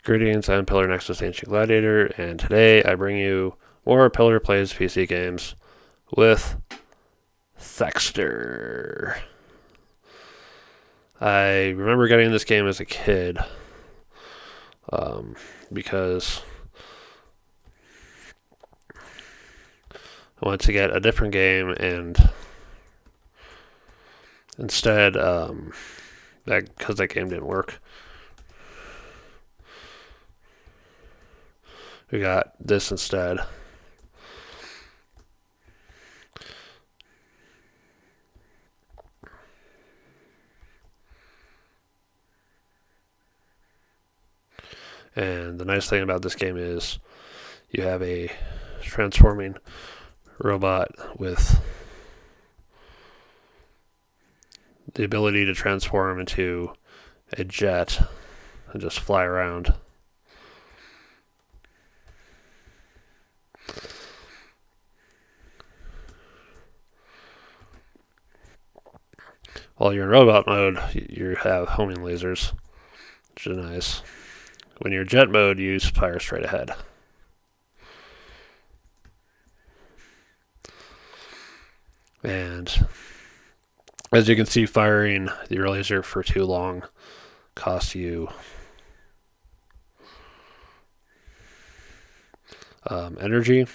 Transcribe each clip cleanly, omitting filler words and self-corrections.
Greetings, I'm Pillar Nexus Ancient Gladiator, and today I bring you more Pillar Plays PC games with Thexder. I remember getting this game as a kid because I wanted to get a different game, and instead, because that game didn't work, we got this instead. And the nice thing about this game is you have a transforming robot with the ability to transform into a jet and just fly around. While you're in robot mode, you have homing lasers, which is nice. When you're in jet mode, you fire straight ahead. And as you can see, firing your laser for too long costs you energy.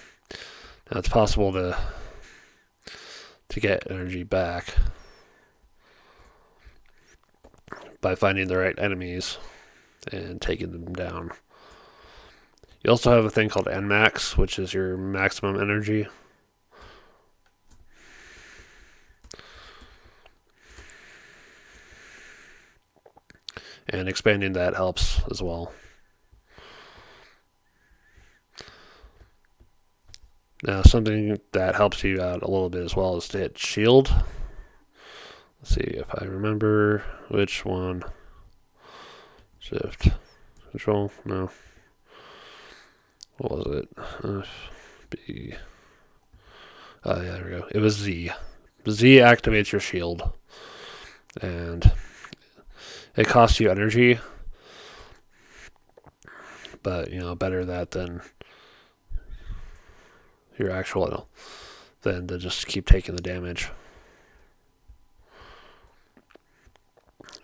Now it's possible to get energy back by finding the right enemies and taking them down. You also have a thing called Nmax, which is your maximum energy. And expanding that helps as well. Now, something that helps you out a little bit as well is to hit shield. Let's see if I remember which one. Shift. Control? No. What was it? B. Oh, yeah, there we go. It was Z. Z activates your shield. And it costs you energy. But, better that than your actual, than to just keep taking the damage.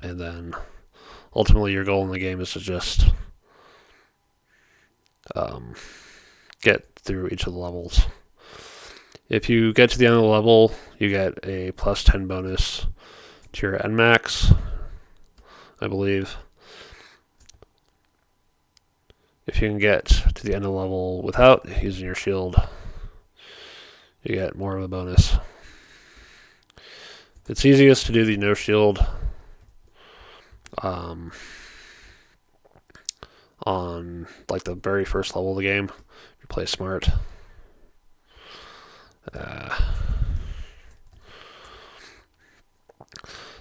And then ultimately your goal in the game is to just get through each of the levels. If you get to the end of the level, you get a plus 10 bonus to your Nmax, I believe. If you can get to the end of the level without using your shield, you get more of a bonus. It's easiest to do the no shield on like the very first level of the game. You play smart.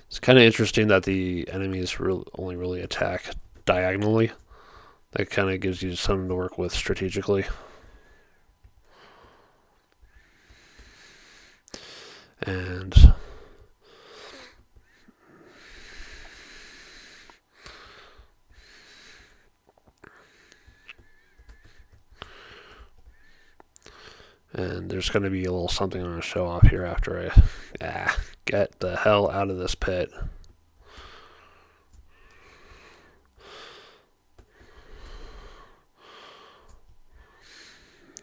It's kind of interesting that the enemies only really attack diagonally. That kind of gives you something to work with strategically. And there's going to be a little something I'm going to show off here after I get the hell out of this pit.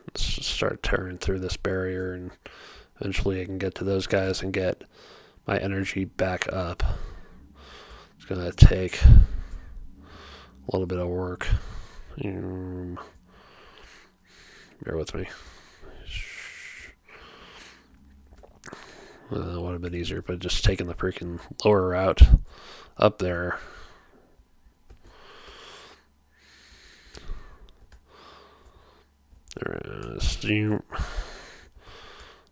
Let's just start tearing through this barrier, and eventually I can get to those guys and get my energy back up. It's going to take a little bit of work. Bear with me. Would have been easier, but just taking the freaking lower route up there. I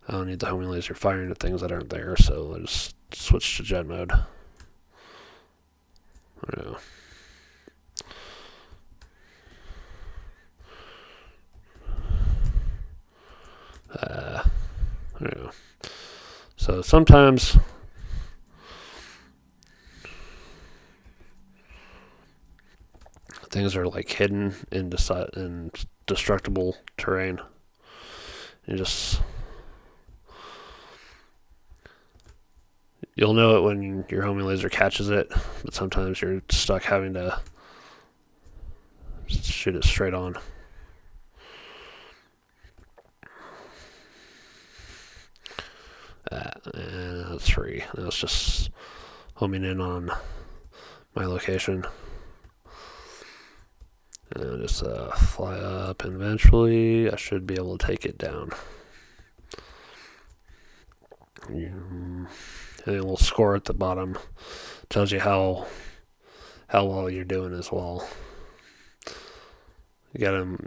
don't need the homing laser firing at things that aren't there, so I just switch to jet mode. There we go. So sometimes things are like hidden in destructible terrain. You just You'll know it when your homing laser catches it, but sometimes you're stuck having to shoot it straight on. And that's free. That's just homing in on my location. And I'll just fly up, and eventually I should be able to take it down. And a little score at the bottom tells you how well you're doing as well. You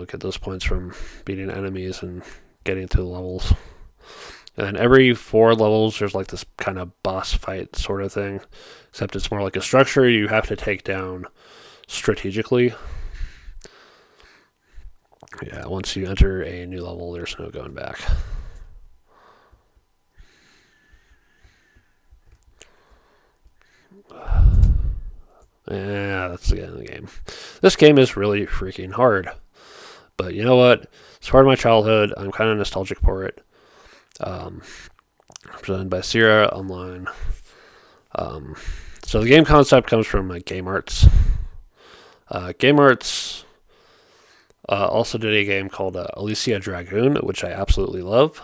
get those points from beating enemies and getting through the levels. And every 4 levels, there's like this kind of boss fight sort of thing, except it's more like a structure you have to take down strategically. Yeah, once you enter a new level, there's no going back. Yeah, that's the end of the game. This game is really freaking hard. But you know what? It's part of my childhood. I'm kind of nostalgic for it. Presented by Sierra Online. So the game concept comes from Game Arts. Game Arts also did a game called Alicia Dragoon, which I absolutely love.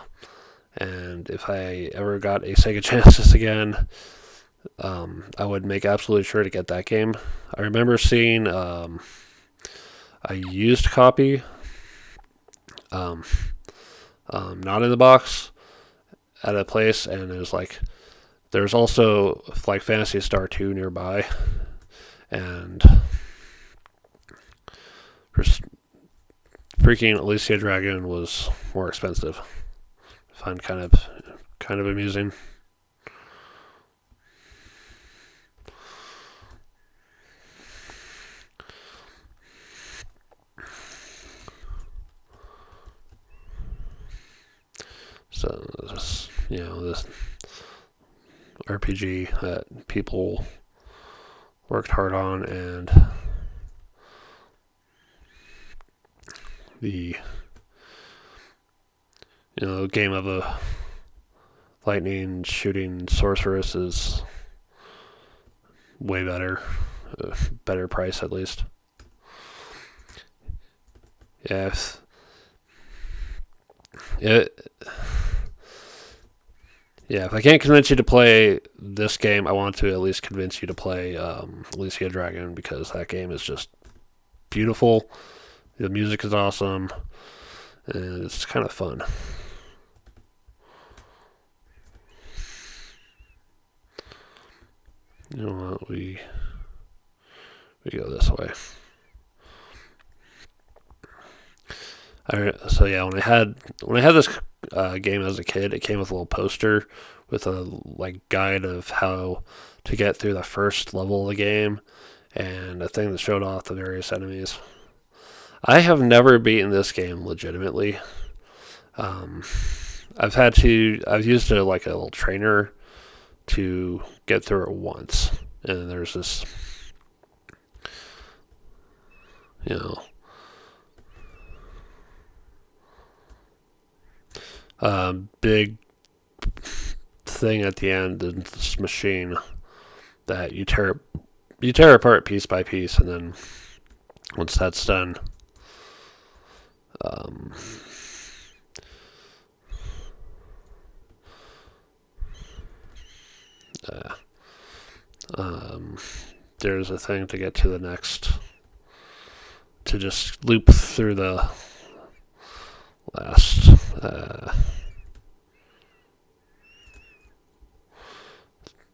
And if I ever got a Sega Genesis again, I would make absolutely sure to get that game. I remember seeing a used copy, not in the box, at a place, and it was like there's also like Phantasy Star 2 nearby, and freaking Alicia Dragoon was more expensive. I find kind of amusing. So this RPG that people worked hard on, and the game of a lightning shooting sorceress is way better, better price at least. Yes. Yeah, if I can't convince you to play this game, I want to at least convince you to play Alicia Dragoon, because that game is just beautiful. The music is awesome, and it's kind of fun. You know what? We go this way. So yeah, when I had this game as a kid, it came with a little poster with a guide of how to get through the first level of the game, and a thing that showed off the various enemies. I have never beaten this game legitimately. I've used a little trainer to get through it once, and there's this, big thing at the end, this machine that you tear apart piece by piece, and then once that's done, there's a thing to get to the next, to just loop through the last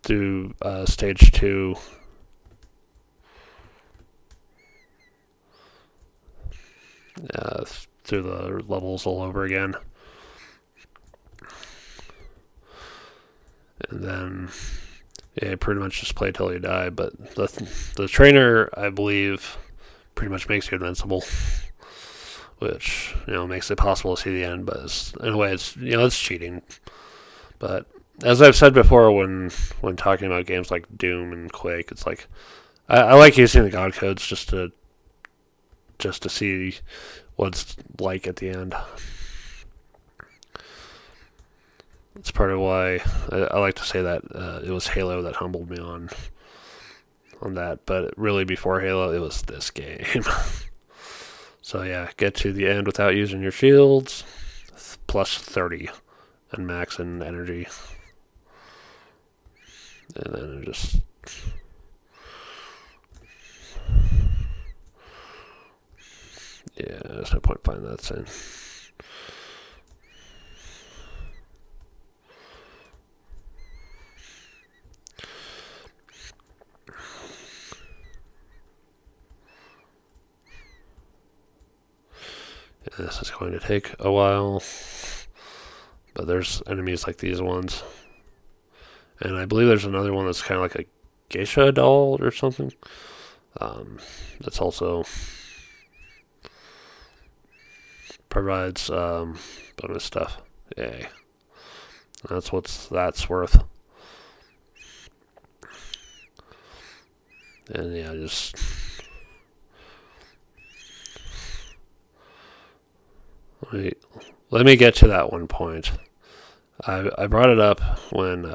through stage 2. Through the levels all over again, and then pretty much just play till you die. But the trainer, I believe, pretty much makes you invincible, which makes it possible to see the end. But in a way, it's cheating. But as I've said before, when talking about games like Doom and Quake, it's like I like using the God codes just to just to see what it's like at the end. That's part of why I like to say that it was Halo that humbled me on that, but really before Halo, it was this game. So yeah, get to the end without using your shields, plus 30 and max in energy, and then just yeah, there's no point finding that in. This is going to take a while, but there's enemies like these ones. And I believe there's another one that's kind of like a geisha doll or something. That's also provides bonus stuff. Yay. That's what that's worth. And yeah, just let me get to that one point. I brought it up when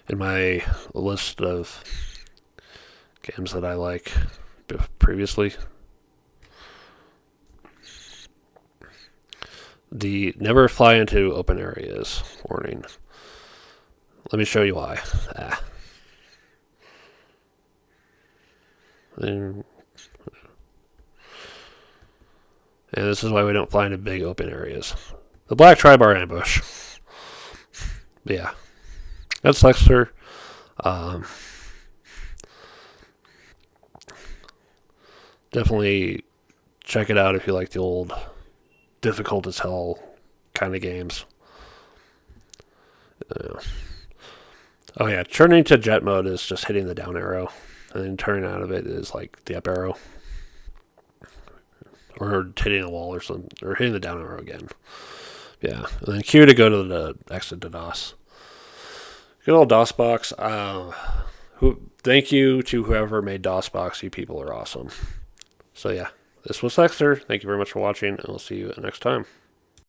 in my list of games that I like previously. The never fly into open areas warning. Let me show you why. And this is why we don't fly into big open areas. The Black Tribar ambush. But yeah. That's Thexder. Definitely check it out if you like the old difficult as hell kind of games. Oh yeah, turning to jet mode is just hitting the down arrow, and then turning out of it is like the up arrow, or hitting a wall or something, or hitting the down arrow again. Yeah, and then Q to go to the exit to DOS. Good old DOSBox. Thank you to whoever made DOSBox. You people are awesome. So yeah, this was Thexder. Thank you very much for watching, and we'll see you next time.